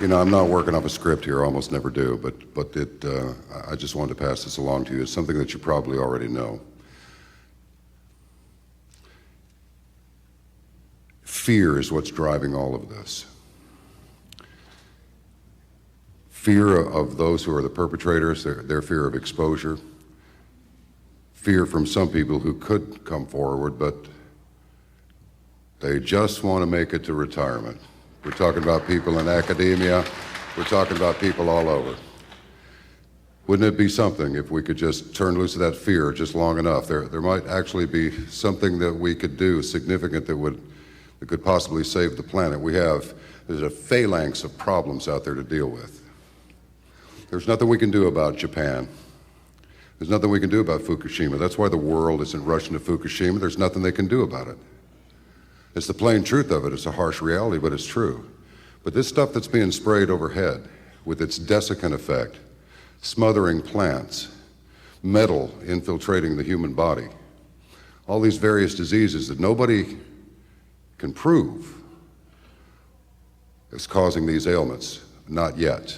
You know, I'm not working off a script here, I almost never do, but I just wanted to pass this along to you. It's something that you probably already know. Fear is what's driving all of this. Fear of those who are the perpetrators, their fear of exposure. Fear from some people who could come forward, but they just want to make it to retirement. We're talking about people in academia. We're talking about people all over. Wouldn't it be something if we could just turn loose of that fear just long enough? There might actually be something that we could do significant that could possibly save the planet. There's a phalanx of problems out there to deal with. There's nothing we can do about Japan. There's nothing we can do about Fukushima. That's why the world isn't rushing to Fukushima. There's nothing they can do about it. It's the plain truth of it. It's a harsh reality, but it's true. But this stuff that's being sprayed overhead with its desiccant effect, smothering plants, metal infiltrating the human body, all these various diseases that nobody can prove is causing these ailments, not yet.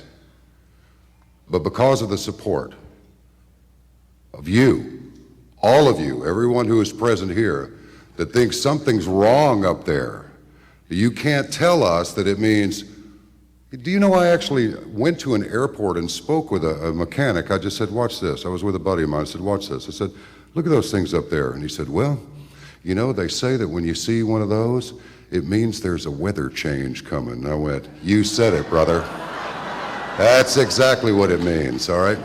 But because of the support of you, all of you, everyone who is present here, that thinks something's wrong up there, you can't tell us that it means, do you know I actually went to an airport and spoke with a mechanic. I just said, watch this. I was with a buddy of mine. I said, watch this. I said, look at those things up there. And he said, well, you know, they say that when you see one of those, it means there's a weather change coming. And I went, you said it, brother. That's exactly what it means, all right?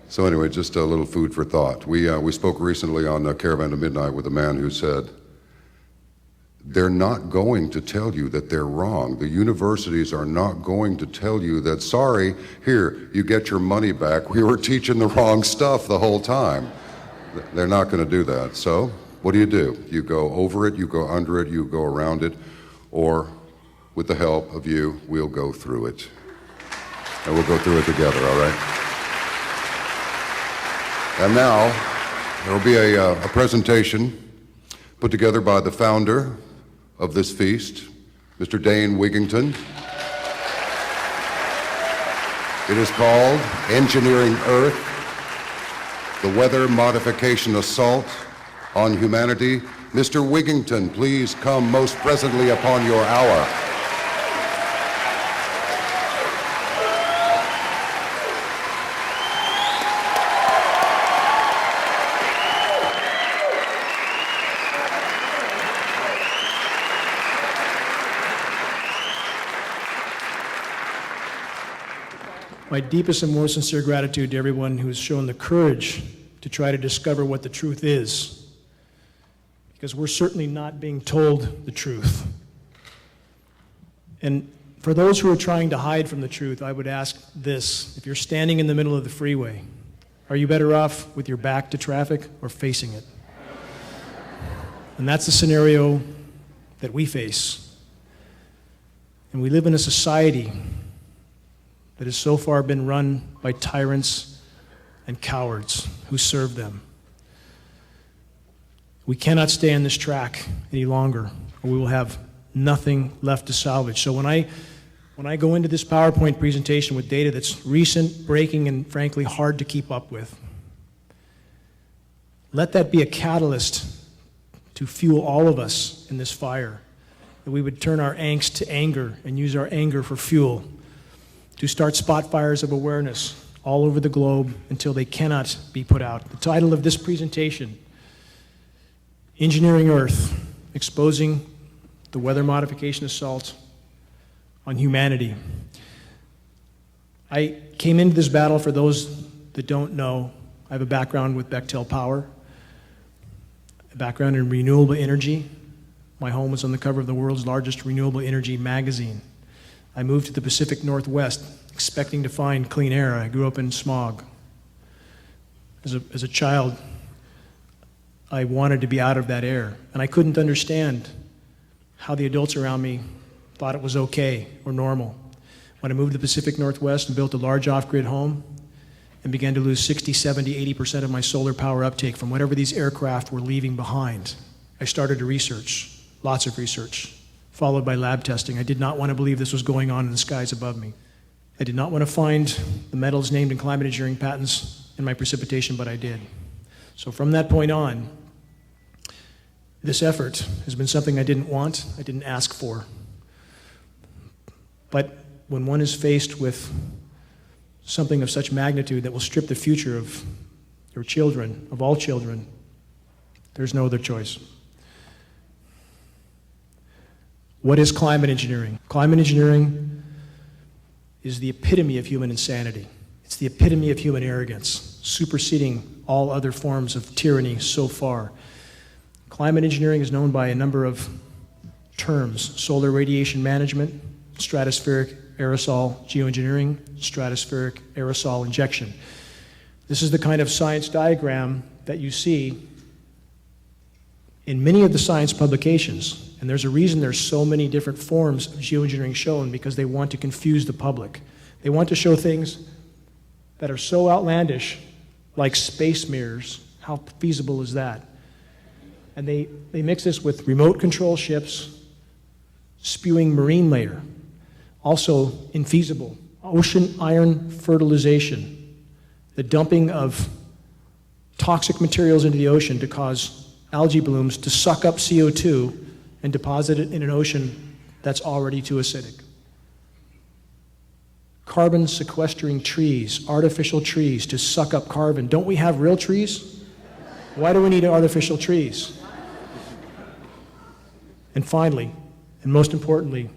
So anyway, just a little food for thought. We spoke recently on Caravan to Midnight with a man who said, they're not going to tell you that they're wrong. The universities are not going to tell you that, sorry, here, you get your money back. We were teaching the wrong stuff the whole time. They're not going to do that. So what do? You go over it, you go under it, you go around it, or with the help of you, we'll go through it. And we'll go through it together, all right? And now, there will be a presentation put together by the founder of this feast, Mr. Dane Wigington. It is called Engineering Earth, the Weather Modification Assault on Humanity. Mr. Wigington, please come most presently upon your hour. My deepest and most sincere gratitude to everyone who has shown the courage to try to discover what the truth is, because we're certainly not being told the truth. And for those who are trying to hide from the truth, I would ask this: if you're standing in the middle of the freeway, are you better off with your back to traffic or facing it? And that's the scenario that we face. And we live in a society that has so far been run by tyrants and cowards who serve them. We cannot stay on this track any longer, or we will have nothing left to salvage. So when I go into this PowerPoint presentation with data that's recent, breaking, and frankly hard to keep up with, let that be a catalyst to fuel all of us in this fire, that we would turn our angst to anger and use our anger for fuel, to start spot fires of awareness all over the globe until they cannot be put out. The title of this presentation, Engineering Earth, Exposing the Weather Modification Assault on Humanity. I came into this battle, for those that don't know, I have a background with Bechtel Power, a background in renewable energy. My home was on the cover of the world's largest renewable energy magazine. I moved to the Pacific Northwest expecting to find clean air. I grew up in smog. As a child, I wanted to be out of that air, and I couldn't understand how the adults around me thought it was okay or normal. When I moved to the Pacific Northwest and built a large off-grid home and began to lose 60, 70, 80% of my solar power uptake from whatever these aircraft were leaving behind, I started to research, lots of research, followed by lab testing. I did not want to believe this was going on in the skies above me. I did not want to find the metals named in climate engineering patents in my precipitation, but I did. So from that point on, this effort has been something I didn't want, I didn't ask for. But when one is faced with something of such magnitude that will strip the future of your children, of all children, there's no other choice. What is climate engineering? Climate engineering is the epitome of human insanity. It's the epitome of human arrogance, superseding all other forms of tyranny so far. Climate engineering is known by a number of terms: solar radiation management, stratospheric aerosol geoengineering, stratospheric aerosol injection. This is the kind of science diagram that you see in many of the science publications. And there's a reason there's so many different forms of geoengineering shown, because they want to confuse the public. They want to show things that are so outlandish, like space mirrors. How feasible is that? And they mix this with remote control ships spewing marine layer. Also infeasible. Ocean iron fertilization. The dumping of toxic materials into the ocean to cause algae blooms to suck up CO2 and deposit it in an ocean that's already too acidic. Carbon sequestering trees, artificial trees to suck up carbon. Don't we have real trees? Why do we need artificial trees? And finally, and most importantly,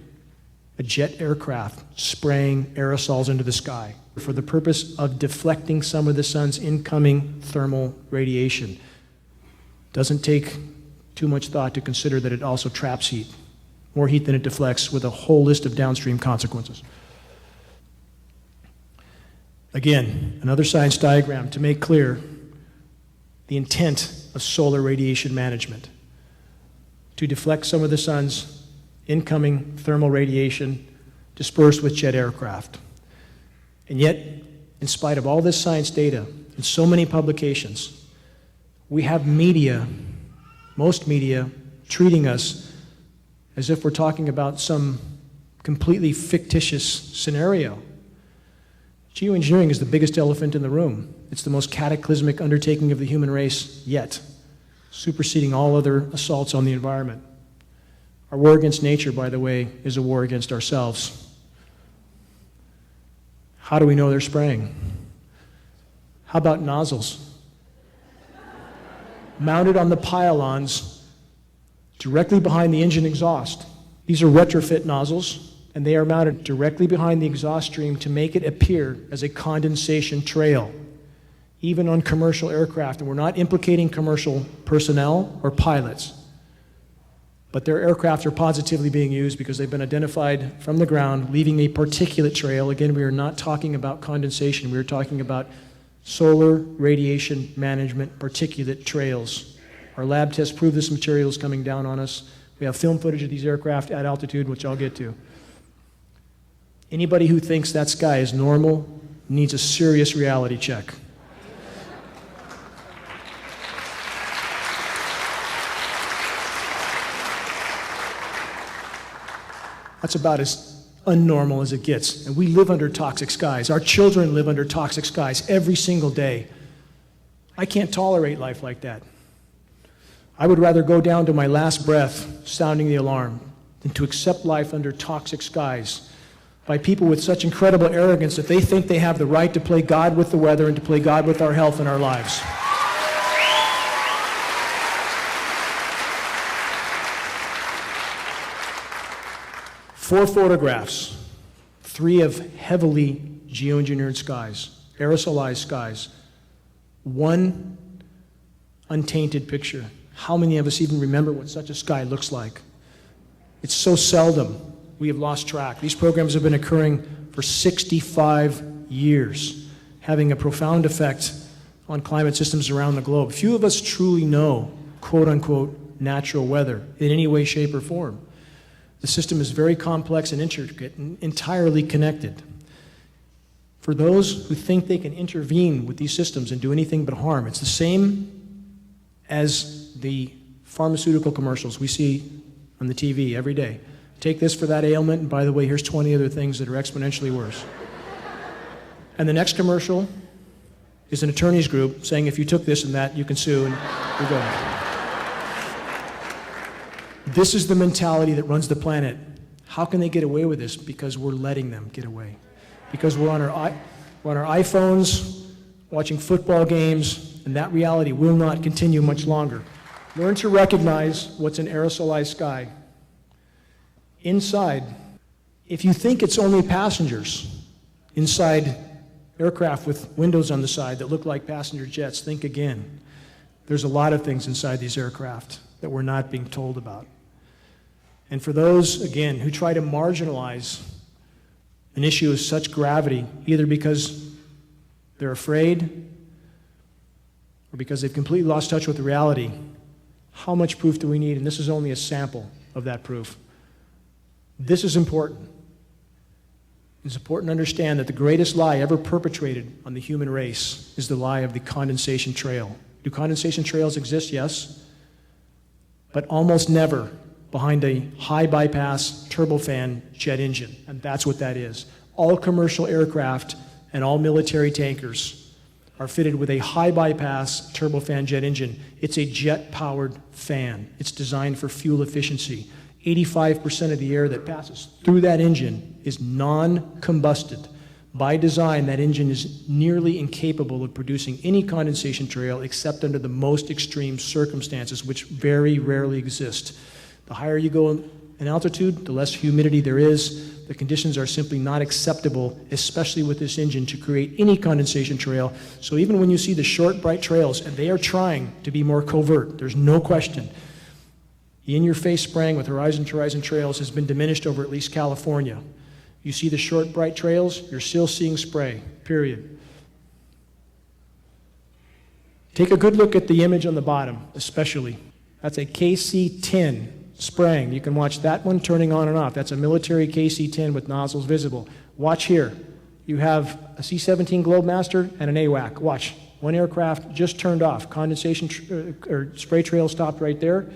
a jet aircraft spraying aerosols into the sky for the purpose of deflecting some of the sun's incoming thermal radiation. Doesn't take too much thought to consider that it also traps heat, more heat than it deflects, with a whole list of downstream consequences. Again, another science diagram to make clear the intent of solar radiation management: to deflect some of the sun's incoming thermal radiation dispersed with jet aircraft. And yet, in spite of all this science data and so many publications, we have media, most media, treating us as if we're talking about some completely fictitious scenario. Geoengineering is the biggest elephant in the room. It's the most cataclysmic undertaking of the human race yet, superseding all other assaults on the environment. Our war against nature, by the way, is a war against ourselves. How do we know they're spraying? How about nozzles? Mounted on the pylons directly behind the engine exhaust. These are retrofit nozzles, and they are mounted directly behind the exhaust stream to make it appear as a condensation trail, even on commercial aircraft. And we're not implicating commercial personnel or pilots, but their aircraft are positively being used because they've been identified from the ground, leaving a particulate trail. Again, we are not talking about condensation. We are talking about solar radiation management particulate trails. Our lab tests prove this material is coming down on us. We have film footage of these aircraft at altitude, which I'll get to. Anybody who thinks that sky is normal needs a serious reality check. That's about as unnormal as it gets. And we live under toxic skies. Our children live under toxic skies every single day. I can't tolerate life like that. I would rather go down to my last breath sounding the alarm than to accept life under toxic skies by people with such incredible arrogance that they think they have the right to play God with the weather and to play God with our health and our lives. Four photographs, three of heavily geoengineered skies, aerosolized skies, one untainted picture. How many of us even remember what such a sky looks like? It's so seldom we have lost track. These programs have been occurring for 65 years, having a profound effect on climate systems around the globe. Few of us truly know, quote unquote, natural weather in any way, shape, or form. The system is very complex and intricate and entirely connected. For those who think they can intervene with these systems and do anything but harm, it's the same as the pharmaceutical commercials we see on the TV every day. Take this for that ailment, and by the way, here's 20 other things that are exponentially worse. And the next commercial is an attorney's group saying if you took this and that, you can sue, and you're going. This is the mentality that runs the planet. How can they get away with this? Because we're letting them get away. Because we're on our iPhones, watching football games, and that reality will not continue much longer. Learn to recognize what's an aerosolized sky. Inside, if you think it's only passengers inside aircraft with windows on the side that look like passenger jets, think again. There's a lot of things inside these aircraft that we're not being told about. And for those, again, who try to marginalize an issue of such gravity, either because they're afraid or because they've completely lost touch with the reality, how much proof do we need? And this is only a sample of that proof. This is important. It's important to understand that the greatest lie ever perpetrated on the human race is the lie of the condensation trail. Do condensation trails exist? Yes. But almost never behind a high bypass turbofan jet engine, and that's what that is. All commercial aircraft and all military tankers are fitted with a high bypass turbofan jet engine. It's a jet-powered fan. It's designed for fuel efficiency. 85% of the air that passes through that engine is non-combusted. By design, that engine is nearly incapable of producing any condensation trail except under the most extreme circumstances, which very rarely exist. The higher you go in altitude, the less humidity there is. The conditions are simply not acceptable, especially with this engine, to create any condensation trail. So even when you see the short, bright trails, and they are trying to be more covert, there's no question, the in-your-face spraying with horizon-to-horizon trails has been diminished over at least California. You see the short, bright trails, you're still seeing spray, period. Take a good look at the image on the bottom, especially. That's a KC-10 spraying. You can watch that one turning on and off. That's a military KC-10 with nozzles visible. Watch here. You have a C-17 Globemaster and an AWAC. Watch. One aircraft just turned off. Condensation or spray trail stopped right there.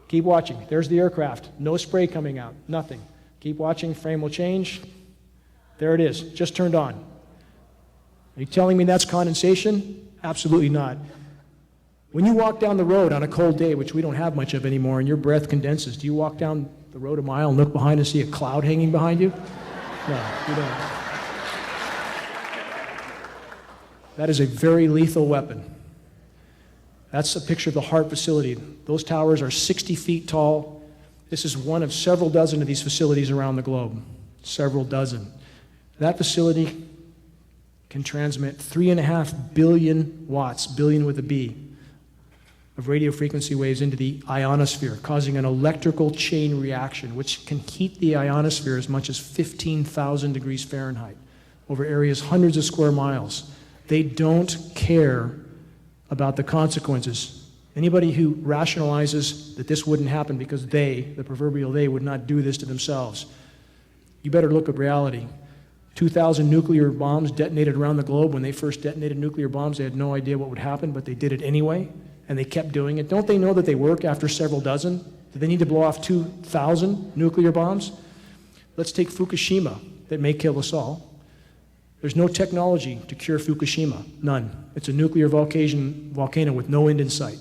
Keep watching. There's the aircraft. No spray coming out. Nothing. Keep watching. Frame will change. There it is. Just turned on. Are you telling me that's condensation? Absolutely not. When you walk down the road on a cold day, which we don't have much of anymore, and your breath condenses, do you walk down the road a mile and look behind and see a cloud hanging behind you? No, you don't. That is a very lethal weapon. That's a picture of the Haarp facility. Those towers are 60 feet tall. This is one of several dozen of these facilities around the globe. Several dozen. That facility can transmit 3.5 billion watts, billion with a B, of radio frequency waves into the ionosphere, causing an electrical chain reaction, which can heat the ionosphere as much as 15,000 degrees Fahrenheit over areas hundreds of square miles. They don't care about the consequences. Anybody who rationalizes that this wouldn't happen because they, the proverbial they, would not do this to themselves, you better look at reality. 2,000 nuclear bombs detonated around the globe. When they first detonated nuclear bombs, they had no idea what would happen, but they did it anyway, and they kept doing it. Don't they know that they work after several dozen? Do they need to blow off 2,000 nuclear bombs? Let's take Fukushima, that may kill us all. There's no technology to cure Fukushima, none. It's a nuclear volcano with no end in sight.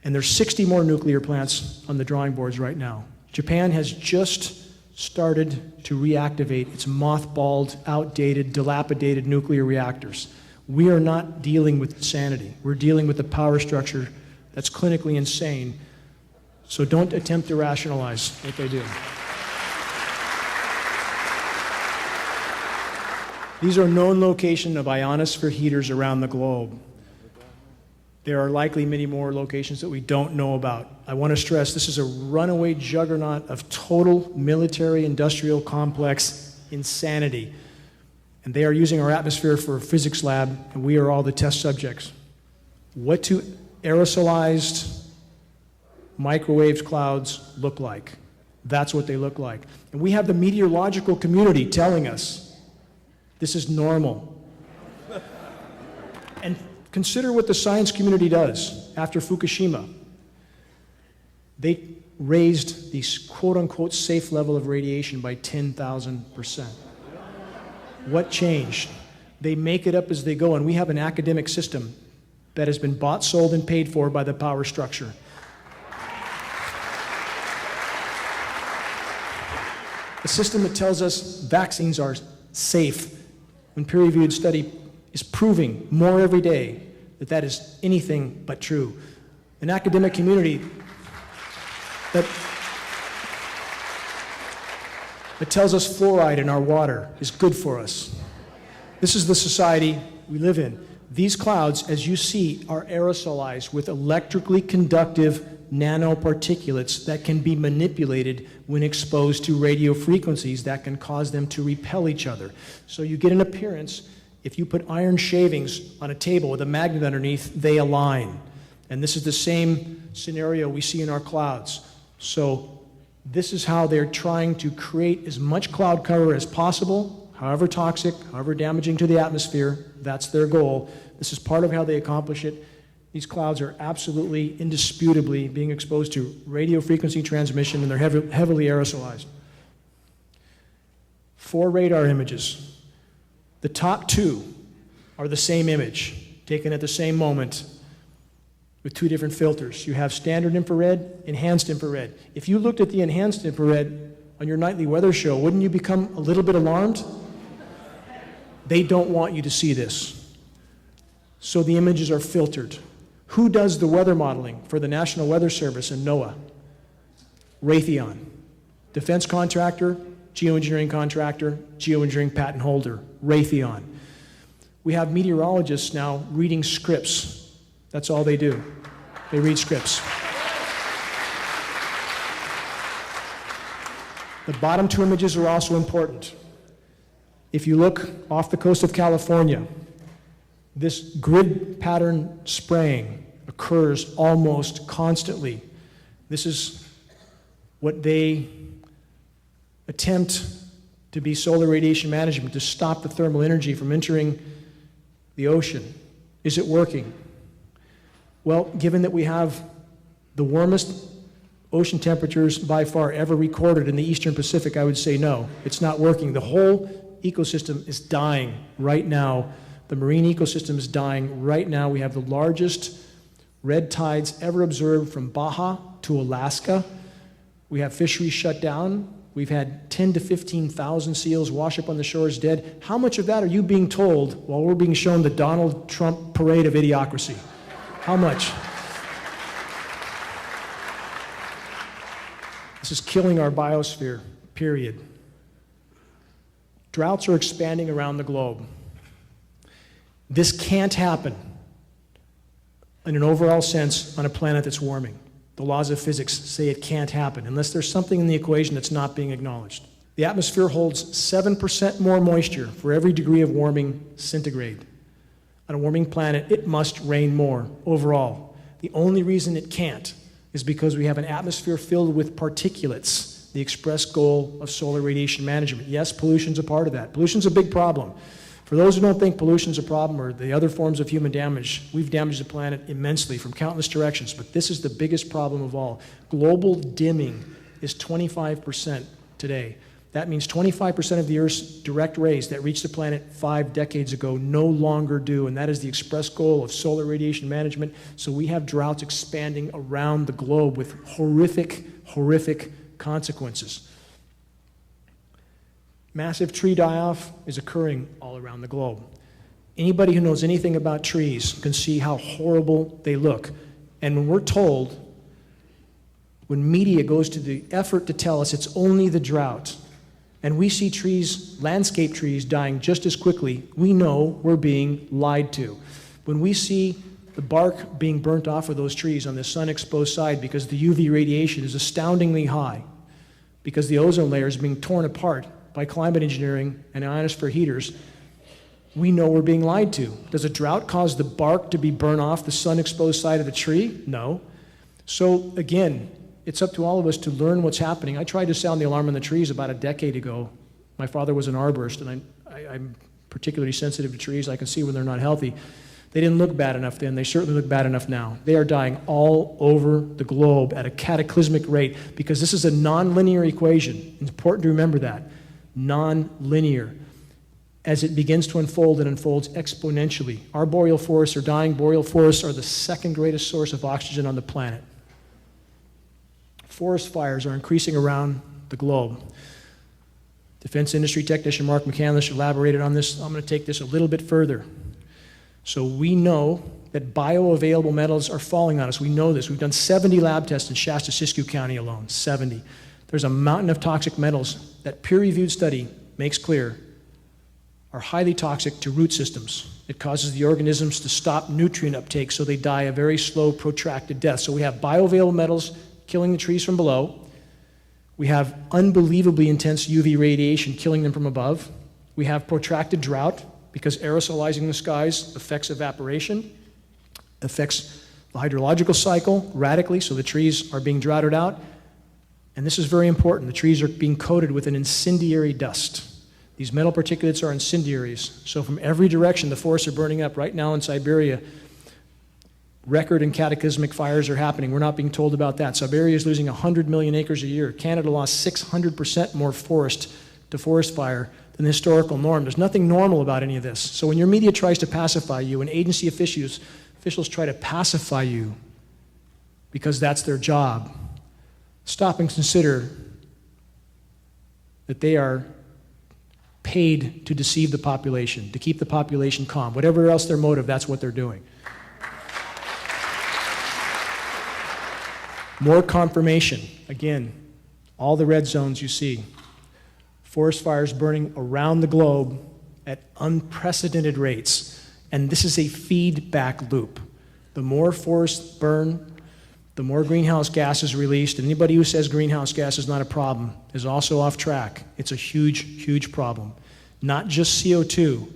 And there's 60 more nuclear plants on the drawing boards right now. Japan has just started to reactivate its mothballed, outdated, dilapidated nuclear reactors. We are not dealing with insanity. We're dealing with a power structure that's clinically insane. So don't attempt to rationalize what they do. These are known locations of ionosphere heaters around the globe. There are likely many more locations that we don't know about. I want to stress this is a runaway juggernaut of total military-industrial complex insanity. And they are using our atmosphere for a physics lab, and we are all the test subjects. What do aerosolized microwave clouds look like? That's what they look like. And we have the meteorological community telling us this is normal. And consider what the science community does after Fukushima. They raised the quote-unquote safe level of radiation by 10,000%. What changed? They make it up as they go, and we have an academic system that has been bought, sold, and paid for by the power structure. A system that tells us vaccines are safe, when peer-reviewed study is proving more every day that that is anything but true. An academic community that tells us fluoride in our water is good for us. This is the society we live in. These clouds, as you see, are aerosolized with electrically conductive nanoparticulates that can be manipulated when exposed to radio frequencies that can cause them to repel each other. So you get an appearance, if you put iron shavings on a table with a magnet underneath, they align. And this is the same scenario we see in our clouds. So this is how they're trying to create as much cloud cover as possible, however toxic, however damaging to the atmosphere. That's their goal. This is part of how they accomplish it. These clouds are absolutely, indisputably being exposed to radio frequency transmission, and they're heavily aerosolized. 4 radar images. The top 2 are the same image, taken at the same moment, with 2 different filters. You have standard infrared, enhanced infrared. If you looked at the enhanced infrared on your nightly weather show, wouldn't you become a little bit alarmed? They don't want you to see this. So the images are filtered. Who does the weather modeling for the National Weather Service and NOAA? Raytheon. Defense contractor, geoengineering contractor, geoengineering patent holder, Raytheon. We have meteorologists now reading scripts. That's all they do. They read scripts. The bottom 2 images are also important. If you look off the coast of California, this grid pattern spraying occurs almost constantly. This is what they attempt to be solar radiation management, to stop the thermal energy from entering the ocean. Is it working? Well, given that we have the warmest ocean temperatures by far ever recorded in the Eastern Pacific, I would say no, it's not working. The whole ecosystem is dying right now. The marine ecosystem is dying right now. We have the largest red tides ever observed from Baja to Alaska. We have fisheries shut down. We've had 10 to 15,000 seals wash up on the shores dead. How much of that are you being told while we're being shown the Donald Trump parade of idiocracy? How much? This is killing our biosphere, period. Droughts are expanding around the globe. This can't happen in an overall sense on a planet that's warming. The laws of physics say it can't happen unless there's something in the equation that's not being acknowledged. The atmosphere holds 7% more moisture for every degree of warming centigrade. On a warming planet, it must rain more overall. The only reason it can't is because we have an atmosphere filled with particulates, the express goal of solar radiation management. Yes, pollution's a part of that. Pollution's a big problem. For those who don't think pollution's a problem or the other forms of human damage, we've damaged the planet immensely from countless directions, but this is the biggest problem of all. Global dimming is 25% today. That means 25% of the Earth's direct rays that reached the planet 5 decades ago no longer do, and that is the express goal of solar radiation management. So we have droughts expanding around the globe with horrific, horrific consequences. Massive tree die-off is occurring all around the globe. Anybody who knows anything about trees can see how horrible they look. And when we're told, when media goes to the effort to tell us it's only the drought, and we see trees, landscape trees, dying just as quickly, we know we're being lied to. When we see the bark being burnt off of those trees on the sun-exposed side because the UV radiation is astoundingly high, because the ozone layer is being torn apart by climate engineering and ionosphere heaters, we know we're being lied to. Does a drought cause the bark to be burned off the sun-exposed side of the tree? No. So again, it's up to all of us to learn what's happening. I tried to sound the alarm on the trees about a decade ago. My father was an arborist, and I'm particularly sensitive to trees. I can see when they're not healthy. They didn't look bad enough then. They certainly look bad enough now. They are dying all over the globe at a cataclysmic rate because this is a nonlinear equation. It's important to remember that. Nonlinear. As it begins to unfold, it unfolds exponentially. Our boreal forests are dying. Boreal forests are the second greatest source of oxygen on the planet. Forest fires are increasing around the globe. Defense industry technician Mark McCandless elaborated on this. I'm going to take this a little bit further. So we know that bioavailable metals are falling on us. We know this. We've done 70 lab tests in Shasta-Siskiyou County alone, 70. There's a mountain of toxic metals that peer-reviewed study makes clear are highly toxic to root systems. It causes the organisms to stop nutrient uptake, so they die a very slow, protracted death. So we have bioavailable metals killing the trees from below. We have unbelievably intense UV radiation killing them from above. We have protracted drought because aerosolizing the skies affects evaporation, affects the hydrological cycle radically, so the trees are being droughted out. And this is very important. The trees are being coated with an incendiary dust. These metal particulates are incendiaries. So from every direction, the forests are burning up. Right now in Siberia, record and cataclysmic fires are happening. We're not being told about that. Siberia is losing 100 million acres a year. Canada lost 600% more forest to forest fire than the historical norm. There's nothing normal about any of this. So when your media tries to pacify you and agency officials try to pacify you because that's their job, stop and consider that they are paid to deceive the population, to keep the population calm. Whatever else their motive, that's what they're doing. More confirmation. Again, all the red zones you see. Forest fires burning around the globe at unprecedented rates. And this is a feedback loop. The more forests burn, the more greenhouse gas is released. And anybody who says greenhouse gas is not a problem is also off track. It's a huge, huge problem. Not just CO2,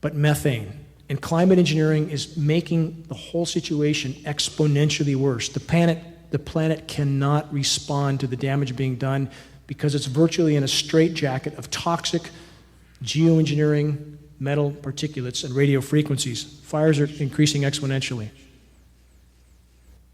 but methane. And climate engineering is making the whole situation exponentially worse. The planet cannot respond to the damage being done because it's virtually in a straitjacket of toxic geoengineering metal particulates and radio frequencies. Fires are increasing exponentially.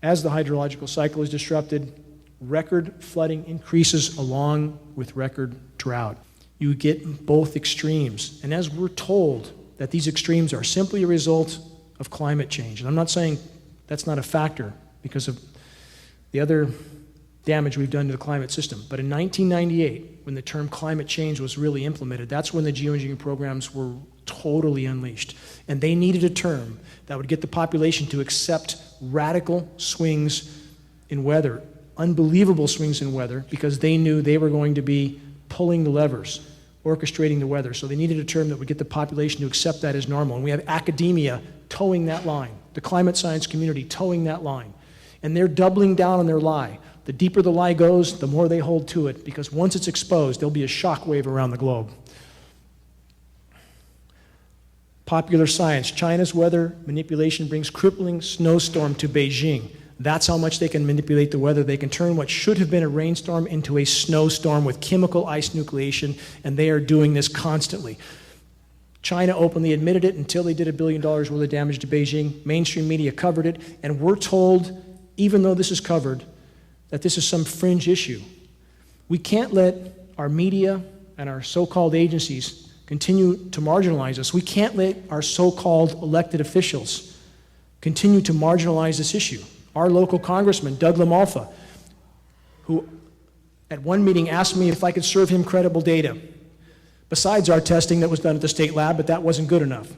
As the hydrological cycle is disrupted, record flooding increases along with record drought. You get both extremes. And as we're told that these extremes are simply a result of climate change, and I'm not saying that's not a factor because of the other damage we've done to the climate system, but in 1998, when the term climate change was really implemented, that's when the geoengineering programs were totally unleashed. And they needed a term that would get the population to accept radical swings in weather, unbelievable swings in weather, because they knew they were going to be pulling the levers, orchestrating the weather. So they needed a term that would get the population to accept that as normal. And we have academia towing that line, the climate science community towing that line. And they're doubling down on their lie. The deeper the lie goes, the more they hold to it, because once it's exposed, there'll be a shockwave around the globe. Popular science. China's weather manipulation brings crippling snowstorm to Beijing. That's how much they can manipulate the weather. They can turn what should have been a rainstorm into a snowstorm with chemical ice nucleation, and they are doing this constantly. China openly admitted it until they did $1 billion worth of damage to Beijing. Mainstream media covered it, and we're told, even though this is covered, that this is some fringe issue. We can't let our media and our so-called agencies continue to marginalize us. We can't let our so-called elected officials continue to marginalize this issue. Our local congressman, Doug LaMalfa, who at one meeting asked me if I could serve him credible data, besides our testing that was done at the state lab, but that wasn't good enough.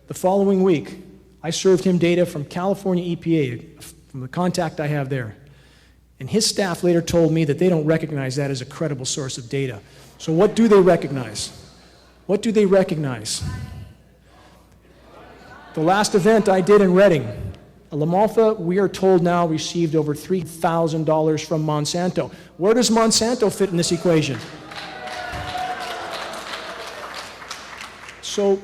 The following week, I served him data from California EPA, from the contact I have there. And his staff later told me that they don't recognize that as a credible source of data. So what do they recognize? What do they recognize? The last event I did in Reading, LaMalfa, we are told now, received over $3,000 from Monsanto. Where does Monsanto fit in this equation? So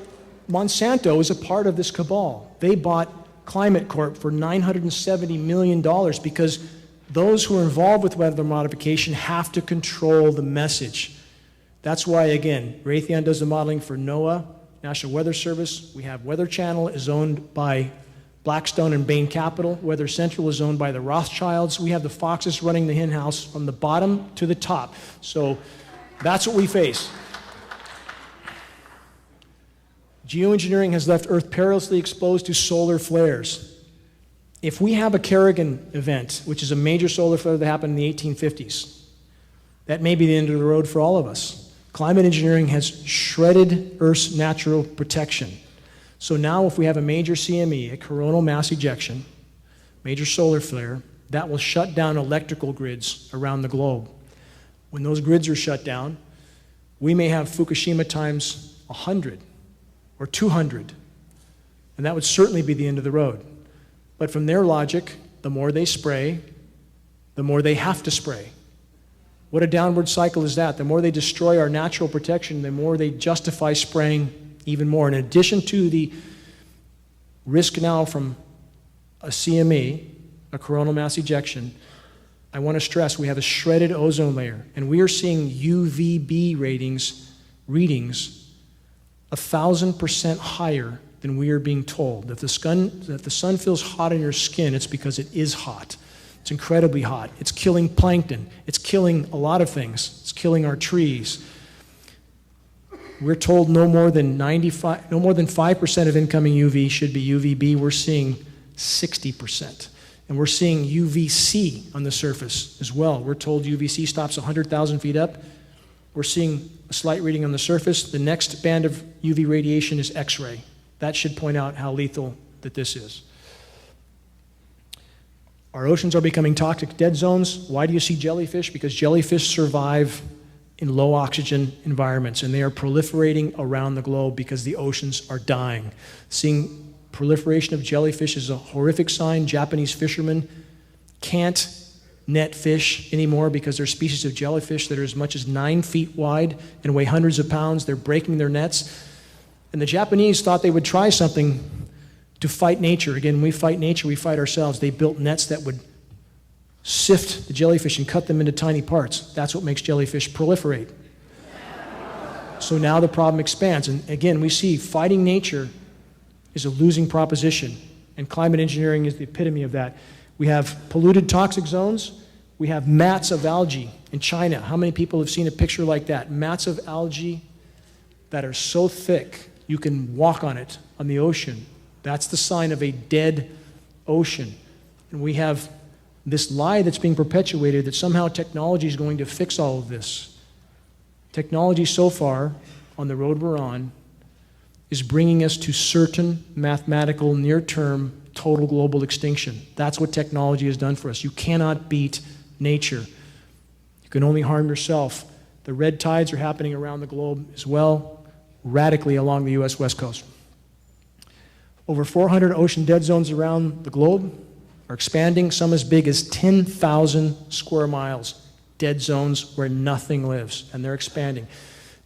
Monsanto is a part of this cabal. They bought Climate Corp for $970 million because those who are involved with weather modification have to control the message. That's why, again, Raytheon does the modeling for NOAA, National Weather Service. We have Weather Channel is owned by Blackstone and Bain Capital. Weather Central is owned by the Rothschilds. We have the Foxes running the hen house from the bottom to the top. So that's what we face. Geoengineering has left Earth perilously exposed to solar flares. If we have a Kerrigan event, which is a major solar flare that happened in the 1850s, that may be the end of the road for all of us. Climate engineering has shredded Earth's natural protection. So now if we have a major CME, a coronal mass ejection, major solar flare, that will shut down electrical grids around the globe. When those grids are shut down, we may have Fukushima times 100 or 200, and that would certainly be the end of the road. But from their logic, the more they spray, the more they have to spray. What a downward cycle is that? The more they destroy our natural protection, the more they justify spraying even more. In addition to the risk now from a CME, a coronal mass ejection, I want to stress we have a shredded ozone layer, and we are seeing UVB readings 1,000% higher than we are being told. If the sun feels hot on your skin, it's because it is hot. It's incredibly hot. It's killing plankton. It's killing a lot of things. It's killing our trees. We're told no more than 5% of incoming UV should be UVB. We're seeing 60%. And we're seeing UVC on the surface as well. We're told UVC stops 100,000 feet up. We're seeing a slight reading on the surface. The next band of UV radiation is X-ray. That should point out how lethal that this is. Our oceans are becoming toxic dead zones. Why do you see jellyfish? Because jellyfish survive in low oxygen environments, and they are proliferating around the globe because the oceans are dying. Seeing proliferation of jellyfish is a horrific sign. Japanese fishermen can't net fish anymore because there are species of jellyfish that are as much as 9 feet wide and weigh hundreds of pounds. They're breaking their nets. And the Japanese thought they would try something to fight nature. Again, when we fight nature, we fight ourselves. They built nets that would sift the jellyfish and cut them into tiny parts. That's what makes jellyfish proliferate. So now the problem expands. And again, we see fighting nature is a losing proposition, and climate engineering is the epitome of that. We have polluted toxic zones. We have mats of algae in China. How many people have seen a picture like that? Mats of algae that are so thick you can walk on it on the ocean. That's the sign of a dead ocean. And we have this lie that's being perpetuated that somehow technology is going to fix all of this. Technology so far, on the road we're on, is bringing us to certain mathematical near-term total global extinction. That's what technology has done for us. You cannot beat nature. You can only harm yourself. The red tides are happening around the globe as well, radically along the U.S. West Coast. Over 400 ocean dead zones around the globe are expanding, some as big as 10,000 square miles. Dead zones where nothing lives, and they're expanding.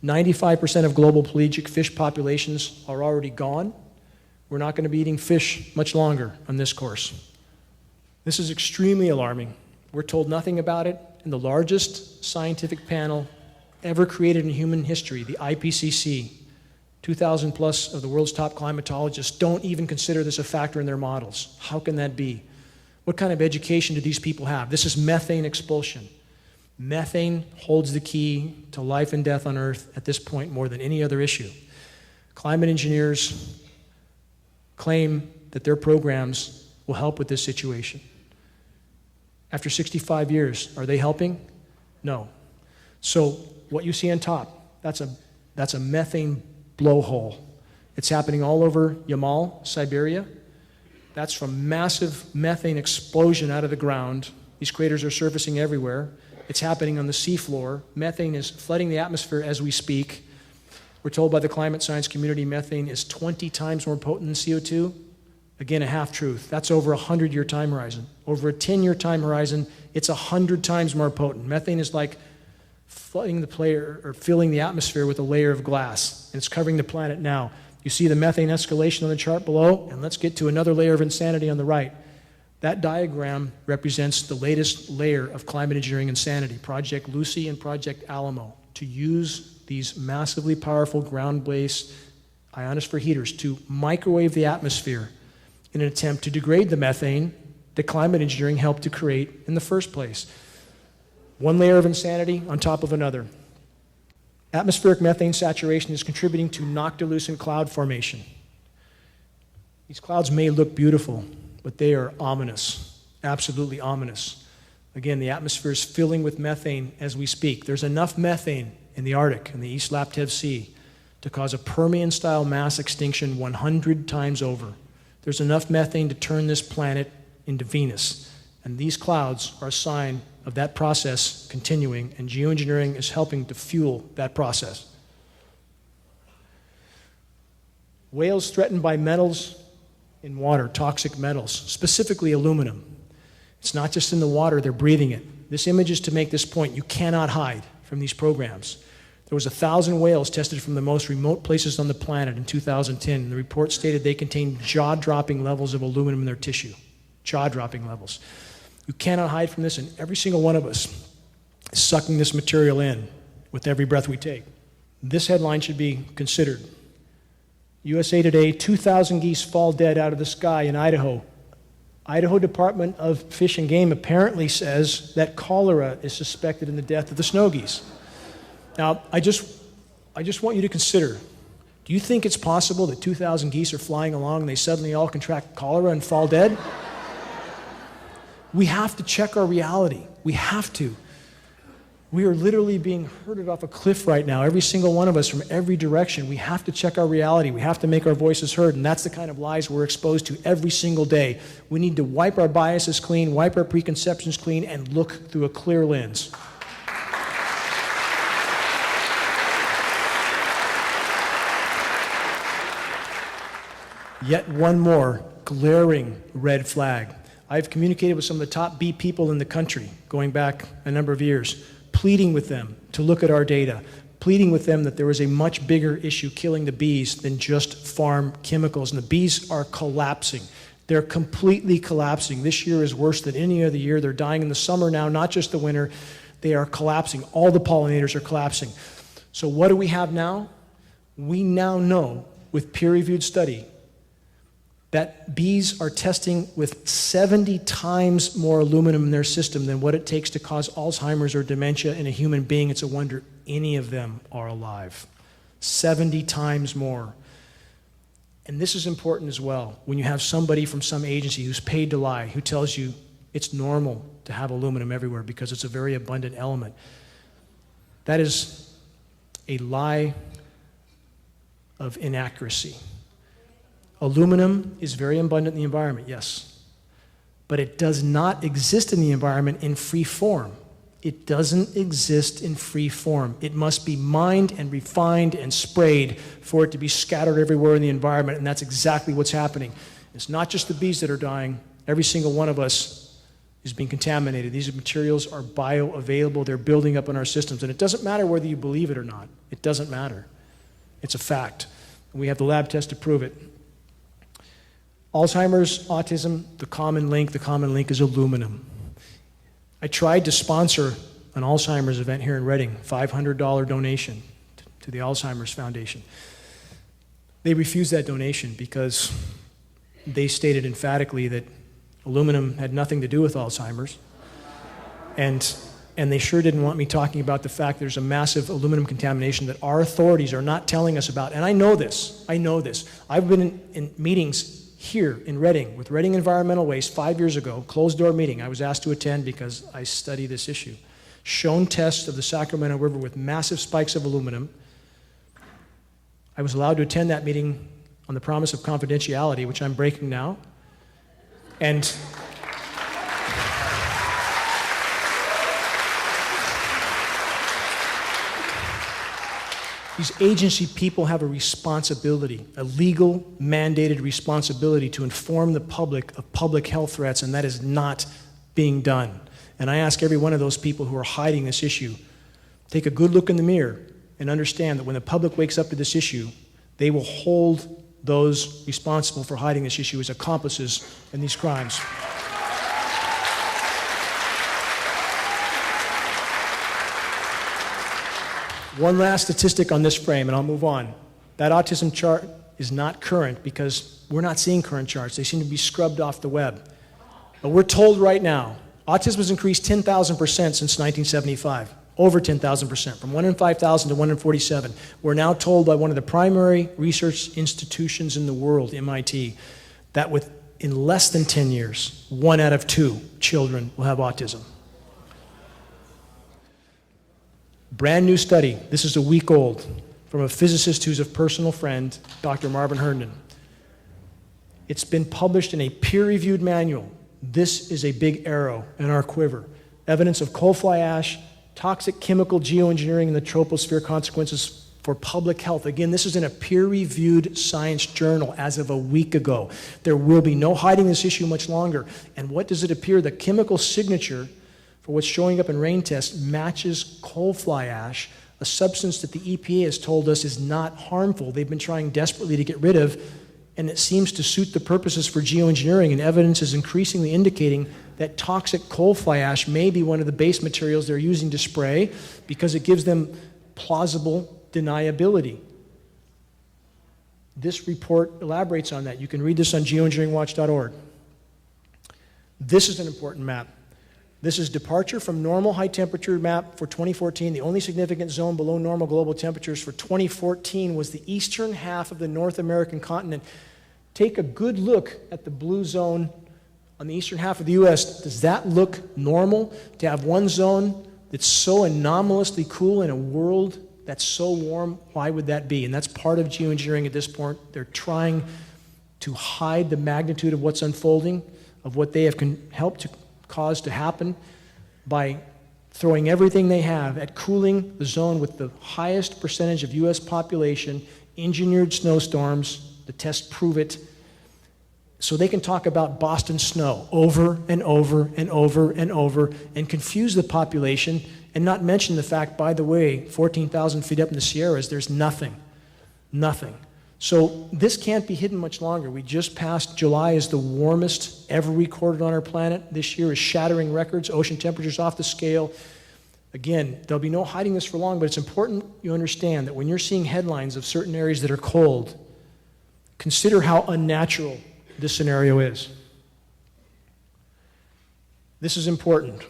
95% of global pelagic fish populations are already gone. We're not going to be eating fish much longer on this course. This is extremely alarming. We're told nothing about it, and the largest scientific panel ever created in human history, the IPCC, 2,000 plus of the world's top climatologists don't even consider this a factor in their models. How can that be? What kind of education do these people have? This is methane expulsion. Methane holds the key to life and death on Earth at this point more than any other issue. Climate engineers claim that their programs will help with this situation. After 65 years, are they helping? No. So what you see on top, that's a methane blowhole. It's happening all over Yamal, Siberia. That's from massive methane explosion out of the ground. These craters are surfacing everywhere. It's happening on the seafloor. Methane is flooding the atmosphere as we speak. We're told by the climate science community methane is 20 times more potent than CO2. Again, a half-truth. That's over a 100-year time horizon. Over a 10-year time horizon, it's 100 times more potent. Methane is like flooding the player or filling the atmosphere with a layer of glass, and it's covering the planet now. You see the methane escalation on the chart below, and let's get to another layer of insanity on the right. That diagram represents the latest layer of climate engineering insanity, Project Lucy and Project Alamo, to use these massively powerful ground-based ionosphere heaters, to microwave the atmosphere in an attempt to degrade the methane that climate engineering helped to create in the first place. One layer of insanity on top of another. Atmospheric methane saturation is contributing to noctilucent cloud formation. These clouds may look beautiful, but they are ominous, absolutely ominous. Again, the atmosphere is filling with methane as we speak. There's enough methane in the Arctic and the East Laptev Sea to cause a Permian-style mass extinction 100 times over. There's enough methane to turn this planet into Venus. And these clouds are a sign of that process continuing, and geoengineering is helping to fuel that process. Whales threatened by metals in water, toxic metals, specifically aluminum. It's not just in the water, they're breathing it. This image is to make this point. You cannot hide from these programs. There was 1,000 whales tested from the most remote places on the planet in 2010, and the report stated they contained jaw-dropping levels of aluminum in their tissue. Jaw-dropping levels. You cannot hide from this, and every single one of us is sucking this material in with every breath we take. This headline should be considered. USA Today, 2,000 geese fall dead out of the sky in Idaho. Idaho Department of Fish and Game apparently says that cholera is suspected in the death of the snow geese. Now, I just want you to consider, do you think it's possible that 2,000 geese are flying along and they suddenly all contract cholera and fall dead? We have to check our reality. We have to. We are literally being herded off a cliff right now, every single one of us from every direction. We have to check our reality. We have to make our voices heard, and that's the kind of lies we're exposed to every single day. We need to wipe our biases clean, wipe our preconceptions clean, and look through a clear lens. Yet one more glaring red flag. I've communicated with some of the top bee people in the country, going back a number of years, pleading with them to look at our data, pleading with them that there is a much bigger issue killing the bees than just farm chemicals. And the bees are collapsing. They're completely collapsing. This year is worse than any other year. They're dying in the summer now, not just the winter. They are collapsing. All the pollinators are collapsing. So what do we have now? We now know with peer-reviewed study that bees are testing with 70 times more aluminum in their system than what it takes to cause Alzheimer's or dementia in a human being. It's a wonder any of them are alive. 70 times more. And this is important as well. When you have somebody from some agency who's paid to lie, who tells you it's normal to have aluminum everywhere because it's a very abundant element. That is a lie of inaccuracy. Aluminum is very abundant in the environment, yes, but it does not exist in the environment in free form. It doesn't exist in free form. It must be mined and refined and sprayed for it to be scattered everywhere in the environment, and that's exactly what's happening. It's not just the bees that are dying. Every single one of us is being contaminated. These materials are bioavailable. They're building up in our systems, and it doesn't matter whether you believe it or not. It doesn't matter. It's a fact, and we have the lab test to prove it. Alzheimer's, autism, the common link is aluminum. I tried to sponsor an Alzheimer's event here in Reading, $500 donation to the Alzheimer's Foundation. They refused that donation because they stated emphatically that aluminum had nothing to do with Alzheimer's. And they sure didn't want me talking about the fact there's a massive aluminum contamination that our authorities are not telling us about. And I know this. I've been in meetings here in Reading with Reading Environmental Waste 5 years ago, closed door meeting. I was asked to attend because I study this issue. Shown tests of the Sacramento River with massive spikes of aluminum. I was allowed to attend that meeting on the promise of confidentiality, which I'm breaking now. And these agency people have a responsibility, a legal mandated responsibility to inform the public of public health threats, and that is not being done. And I ask every one of those people who are hiding this issue, take a good look in the mirror and understand that when the public wakes up to this issue, they will hold those responsible for hiding this issue as accomplices in these crimes. One last statistic on this frame, and I'll move on. That autism chart is not current because we're not seeing current charts. They seem to be scrubbed off the web. But we're told right now, autism has increased 10,000% since 1975, over 10,000%, from 1 in 5,000 to 1 in 47. We're now told by one of the primary research institutions in the world, MIT, that in less than 10 years, 1 out of 2 children will have autism. Brand new study, this is a week old, from a physicist who's a personal friend, Dr. Marvin Herndon. It's been published in a peer-reviewed manual. This is a big arrow in our quiver. Evidence of coal fly ash, toxic chemical geoengineering in the troposphere, consequences for public health. Again, this is in a peer-reviewed science journal as of a week ago. There will be no hiding this issue much longer. And what does it appear? The chemical signature for what's showing up in rain tests matches coal fly ash, a substance that the EPA has told us is not harmful. They've been trying desperately to get rid of, and it seems to suit the purposes for geoengineering, and evidence is increasingly indicating that toxic coal fly ash may be one of the base materials they're using to spray because it gives them plausible deniability. This report elaborates on that. You can read this on geoengineeringwatch.org. This is an important map. This is departure from normal high temperature map for 2014. The only significant zone below normal global temperatures for 2014 was the eastern half of the North American continent. Take a good look at the blue zone on the eastern half of the U.S. Does that look normal to have one zone that's so anomalously cool in a world that's so warm? Why would that be? And that's part of geoengineering at this point. They're trying to hide the magnitude of what's unfolding, of what they have helped to cause to happen by throwing everything they have at cooling the zone with the highest percentage of U.S. population, engineered snowstorms, the tests prove it, so they can talk about Boston snow over and over and over and over and confuse the population and not mention the fact, by the way, 14,000 feet up in the Sierras, there's nothing. So this can't be hidden much longer. We just passed July as the warmest ever recorded on our planet. This year is shattering records, ocean temperatures off the scale. Again, there'll be no hiding this for long, but it's important you understand that when you're seeing headlines of certain areas that are cold, consider how unnatural this scenario is. This is important.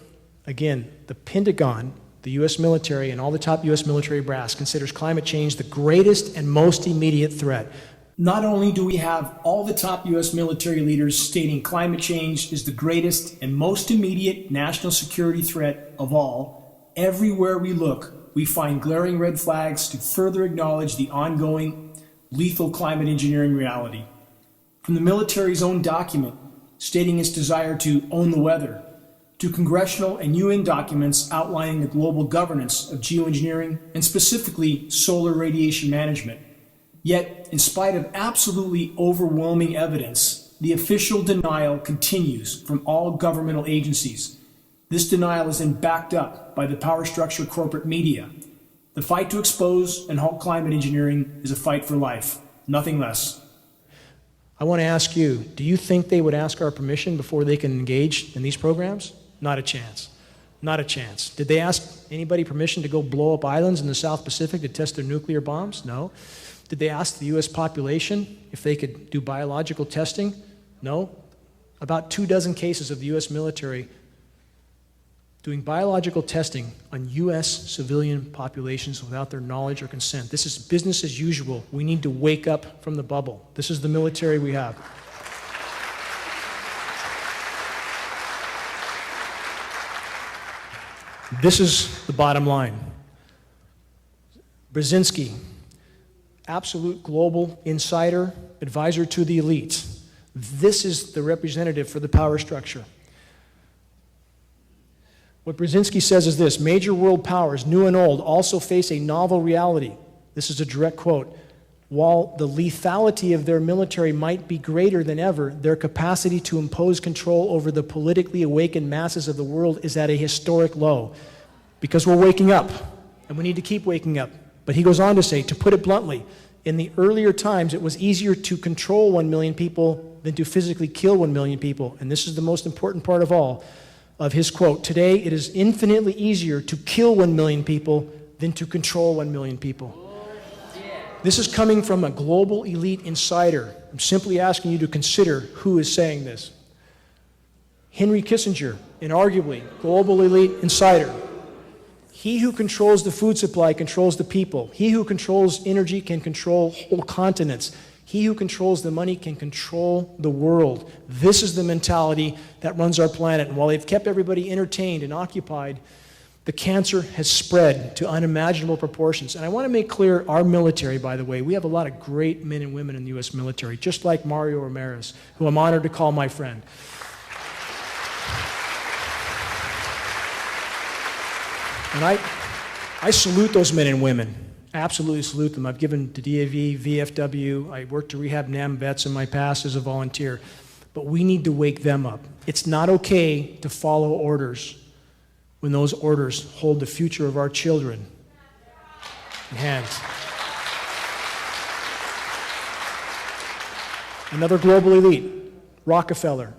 Again, the Pentagon, the U.S. military, and all the top U.S. military brass considers climate change the greatest and most immediate threat. Not only do we have all the top U.S. military leaders stating climate change is the greatest and most immediate national security threat of all, everywhere we look, we find glaring red flags to further acknowledge the ongoing lethal climate engineering reality. From the military's own document stating its desire to own the weather, to congressional and UN documents outlining the global governance of geoengineering and specifically solar radiation management. Yet, in spite of absolutely overwhelming evidence, the official denial continues from all governmental agencies. This denial is then backed up by the power structure corporate media. The fight to expose and halt climate engineering is a fight for life, nothing less. I want to ask you, do you think they would ask our permission before they can engage in these programs? Not a chance. Not a chance. Did they ask anybody permission to go blow up islands in the South Pacific to test their nuclear bombs? No. Did they ask the U.S. population if they could do biological testing? No. About 24 cases of the U.S. military doing biological testing on U.S. civilian populations without their knowledge or consent. This is business as usual. We need to wake up from the bubble. This is the military we have. This is the bottom line. Brzezinski, absolute global insider, advisor to the elites. This is the representative for the power structure. What Brzezinski says is this: major world powers, new and old, also face a novel reality. This is a direct quote. While the lethality of their military might be greater than ever, their capacity to impose control over the politically awakened masses of the world is at a historic low. Because we're waking up, and we need to keep waking up. But he goes on to say, to put it bluntly, in the earlier times, it was easier to control 1 million people than to physically kill 1 million people. And this is the most important part of all of his quote. Today, it is infinitely easier to kill 1 million people than to control 1 million people. This is coming from a global elite insider. I'm simply asking you to consider who is saying this. Henry Kissinger, inarguably global elite insider. He who controls the food supply controls the people. He who controls energy can control whole continents. He who controls the money can control the world. This is the mentality that runs our planet. And while they've kept everybody entertained and occupied, the cancer has spread to unimaginable proportions. And I want to make clear, our military, by the way, we have a lot of great men and women in the U.S. military, just like Mario Ramirez, who I'm honored to call my friend. And I salute those men and women. I absolutely salute them. I've given to DAV, VFW. I worked to rehab NAM vets in my past as a volunteer. But we need to wake them up. It's not okay to follow orders when those orders hold the future of our children in hands. Another global elite, Rockefeller.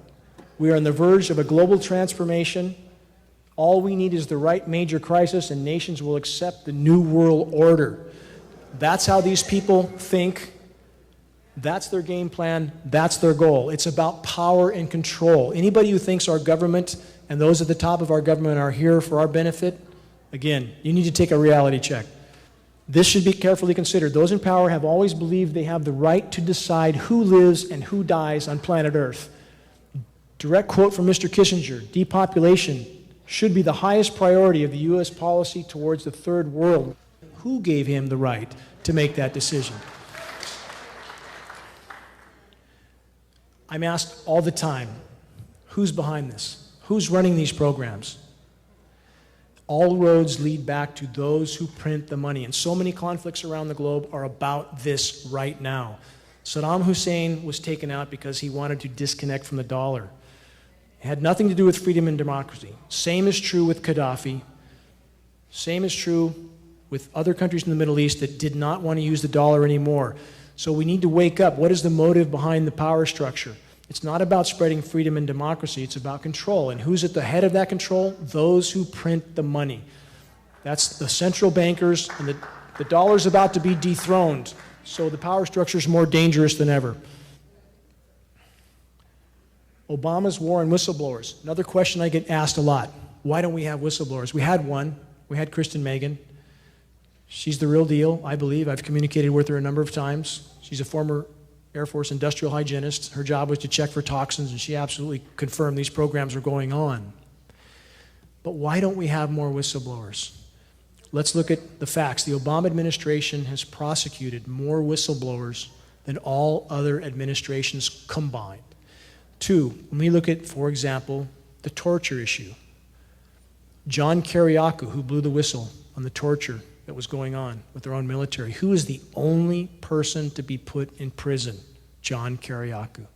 We are on the verge of a global transformation. All we need is the right major crisis, and nations will accept the new world order. That's how these people think. That's their game plan. That's their goal. It's about power and control. Anybody who thinks our government and those at the top of our government are here for our benefit, again, you need to take a reality check. This should be carefully considered. Those in power have always believed they have the right to decide who lives and who dies on planet Earth. Direct quote from Mr. Kissinger, depopulation should be the highest priority of the U.S. policy towards the third world. Who gave him the right to make that decision? I'm asked all the time, who's behind this? Who's running these programs? All roads lead back to those who print the money, and so many conflicts around the globe are about this right now. Saddam Hussein was taken out because he wanted to disconnect from the dollar. It had nothing to do with freedom and democracy. Same is true with Gaddafi. Same is true with other countries in the Middle East that did not want to use the dollar anymore. So we need to wake up. What is the motive behind the power structure? It's not about spreading freedom and democracy. It's about control. And who's at the head of that control? Those who print the money. That's the central bankers, and the dollar's about to be dethroned. So the power structure is more dangerous than ever. Obama's war on whistleblowers. Another question I get asked a lot. Why don't we have whistleblowers? We had one. We had Kristen Megan. She's the real deal, I believe. I've communicated with her a number of times. She's a former Air Force industrial hygienist. Her job was to check for toxins, and she absolutely confirmed these programs are going on. But why don't we have more whistleblowers? Let's look at the facts. The Obama administration has prosecuted more whistleblowers than all other administrations combined. Two, when we look at, for example, the torture issue, John Kiriakou, who blew the whistle on the torture that was going on with their own military, who is the only person to be put in prison? John Kiriakou.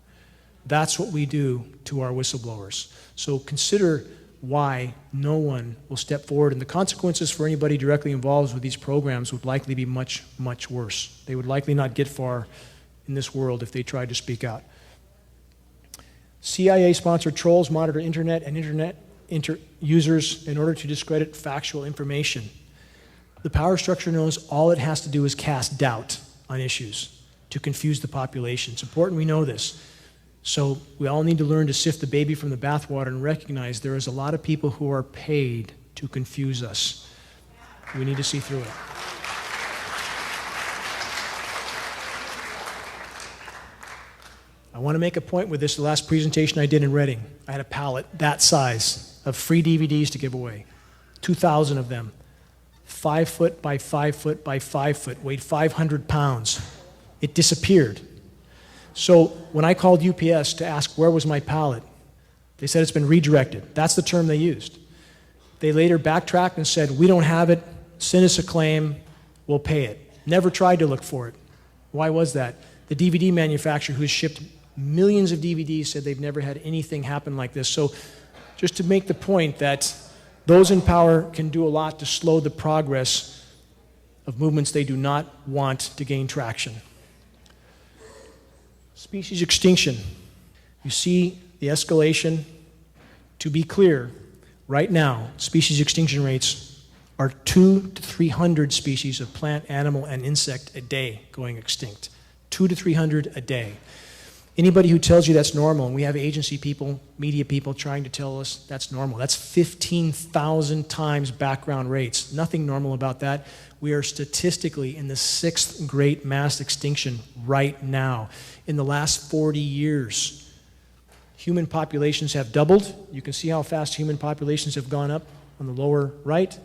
That's what we do to our whistleblowers. So consider why no one will step forward, and the consequences for anybody directly involved with these programs would likely be much, much worse. They would likely not get far in this world if they tried to speak out. CIA-sponsored trolls monitor internet and internet users in order to discredit factual information. The power structure knows all it has to do is cast doubt on issues to confuse the population. It's important we know this. So we all need to learn to sift the baby from the bathwater and recognize there is a lot of people who are paid to confuse us. We need to see through it. I want to make a point with this. The last presentation I did in Reading, I had a pallet that size of free DVDs to give away. 2,000 of them. 5 foot by 5 foot by 5 foot, weighed 500 pounds. It disappeared. So when I called UPS to ask where was my pallet, they said it's been redirected. That's the term they used. They later backtracked and said, we don't have it, send us a claim, we'll pay it. Never tried to look for it. Why was that? The DVD manufacturer who's shipped millions of DVDs said they've never had anything happen like this. So just to make the point that those in power can do a lot to slow the progress of movements they do not want to gain traction. Species extinction. You see the escalation. To be clear, right now, species extinction rates are 200 to 300 species of plant, animal, and insect a day going extinct. 200 to 300 a day. Anybody who tells you that's normal, and we have agency people, media people trying to tell us that's normal, that's 15,000 times background rates. Nothing normal about that. We are statistically in the 6th great mass extinction right now. In the last 40 years, human populations have doubled. You can see how fast human populations have gone up on the lower right.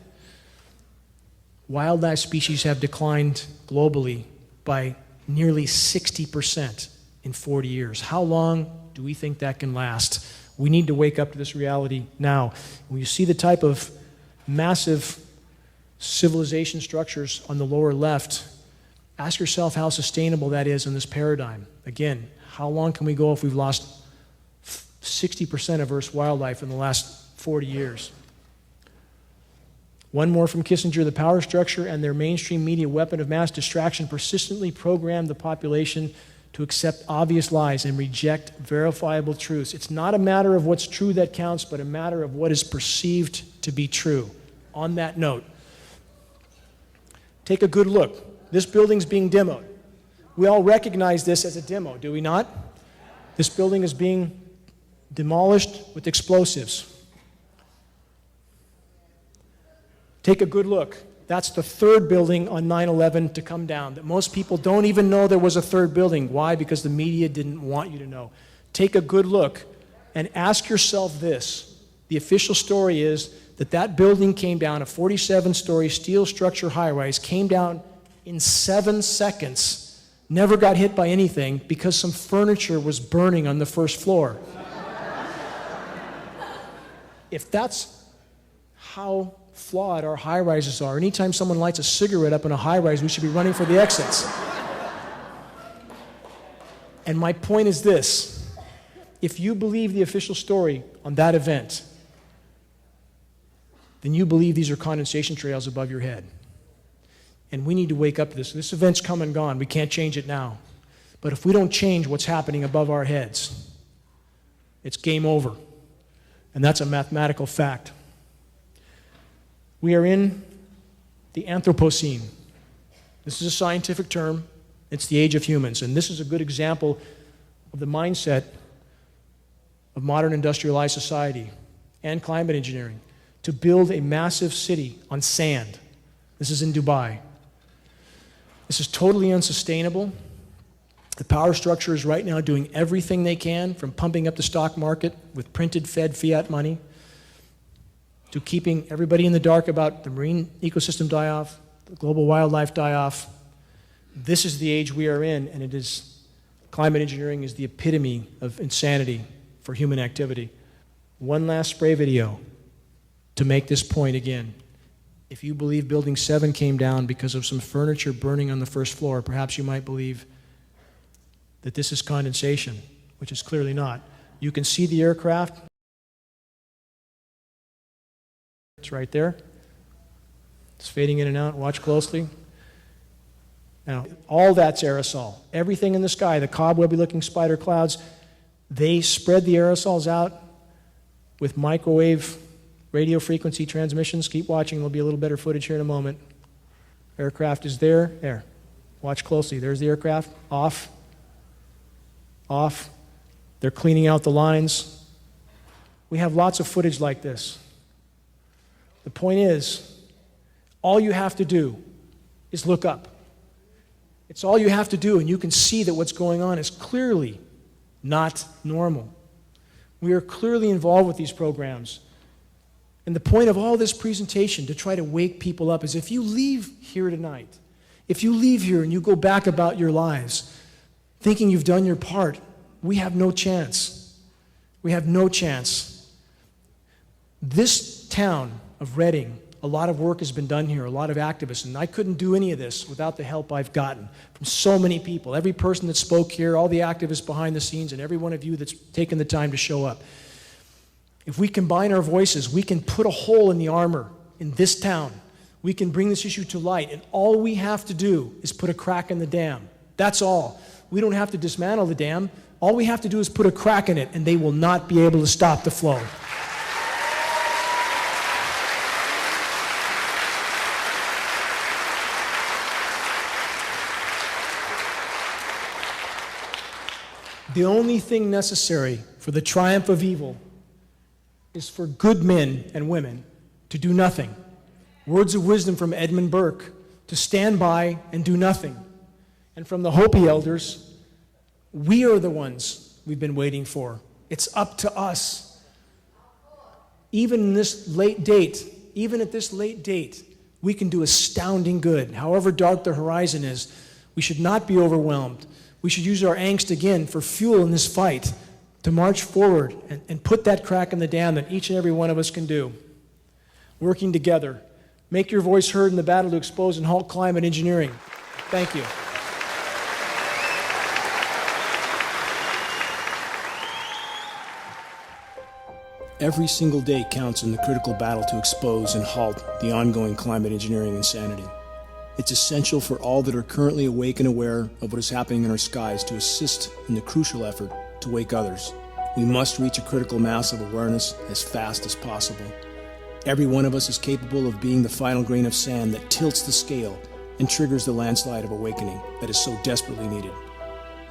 Wildlife species have declined globally by nearly 60% in 40 years. How long do we think that can last? We need to wake up to this reality now. When you see the type of massive civilization structures on the lower left, ask yourself how sustainable that is in this paradigm. Again, how long can we go if we've lost 60% of Earth's wildlife in the last 40 years? One more from Kissinger: the power structure and their mainstream media weapon of mass distraction persistently program the population to accept obvious lies and reject verifiable truths. It's not a matter of what's true that counts, but a matter of what is perceived to be true. On that note, take a good look. This building's being demoed. We all recognize this as a demo, do we not? This building is being demolished with explosives. Take a good look. That's the third building on 9/11 to come down, that most people don't even know there was a third building. Why? Because the media didn't want you to know. Take a good look and ask yourself this. The official story is that that building came down, a 47-story steel structure high-rise, came down in 7 seconds, never got hit by anything because some furniture was burning on the first floor. If that's how flawed our high-rises are, anytime someone lights a cigarette up in a high-rise, we should be running for the exits. And my point is this: if you believe the official story on that event, then you believe these are condensation trails above your head. And we need to wake up to this. This event's come and gone. We can't change it now. But if we don't change what's happening above our heads, it's game over. And that's a mathematical fact. We are in the Anthropocene. This is a scientific term. It's the age of humans. And this is a good example of the mindset of modern industrialized society and climate engineering, to build a massive city on sand. This is in Dubai. This is totally unsustainable. The power structure is right now doing everything they can, from pumping up the stock market with printed Fed fiat money, to keeping everybody in the dark about the marine ecosystem die-off, the global wildlife die-off. This is the age we are in, and climate engineering is the epitome of insanity for human activity. One last spray video to make this point again. If you believe Building 7 came down because of some furniture burning on the first floor, perhaps you might believe that this is condensation, which is clearly not. You can see the aircraft. It's right there. It's fading in and out. Watch closely. Now, all that's aerosol. Everything in the sky, the cobwebby-looking spider clouds, they spread the aerosols out with microwave radio frequency transmissions. Keep watching. There'll be a little better footage here in a moment. Aircraft is there. There. Watch closely. There's the aircraft. Off. Off. They're cleaning out the lines. We have lots of footage like this. The point is, all you have to do is look up. It's all you have to do, and you can see that what's going on is clearly not normal. We are clearly involved with these programs. And the point of all this presentation, to try to wake people up, is if you leave here tonight, if you leave here and you go back about your lives thinking you've done your part, we have no chance. We have no chance. This town of Reading, a lot of work has been done here, a lot of activists, and I couldn't do any of this without the help I've gotten from so many people. Every person that spoke here, all the activists behind the scenes, and every one of you that's taken the time to show up. If we combine our voices, we can put a hole in the armor in this town. We can bring this issue to light, and all we have to do is put a crack in the dam. That's all. We don't have to dismantle the dam. All we have to do is put a crack in it, and they will not be able to stop the flow. The only thing necessary for the triumph of evil is for good men and women to do nothing. Words of wisdom from Edmund Burke, to stand by and do nothing. And from the Hopi elders, we are the ones we've been waiting for. It's up to us. Even in this late date, even at this late date, we can do astounding good. However dark the horizon is, we should not be overwhelmed. We should use our angst again for fuel in this fight to march forward and put that crack in the dam that each and every one of us can do. Working together. Make your voice heard in the battle to expose and halt climate engineering. Thank you. Every single day counts in the critical battle to expose and halt the ongoing climate engineering insanity. It's essential for all that are currently awake and aware of what is happening in our skies to assist in the crucial effort to wake others. We must reach a critical mass of awareness as fast as possible. Every one of us is capable of being the final grain of sand that tilts the scale and triggers the landslide of awakening that is so desperately needed.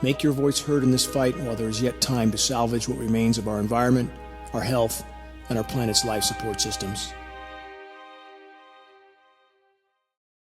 Make your voice heard in this fight while there is yet time to salvage what remains of our environment, our health, and our planet's life support systems.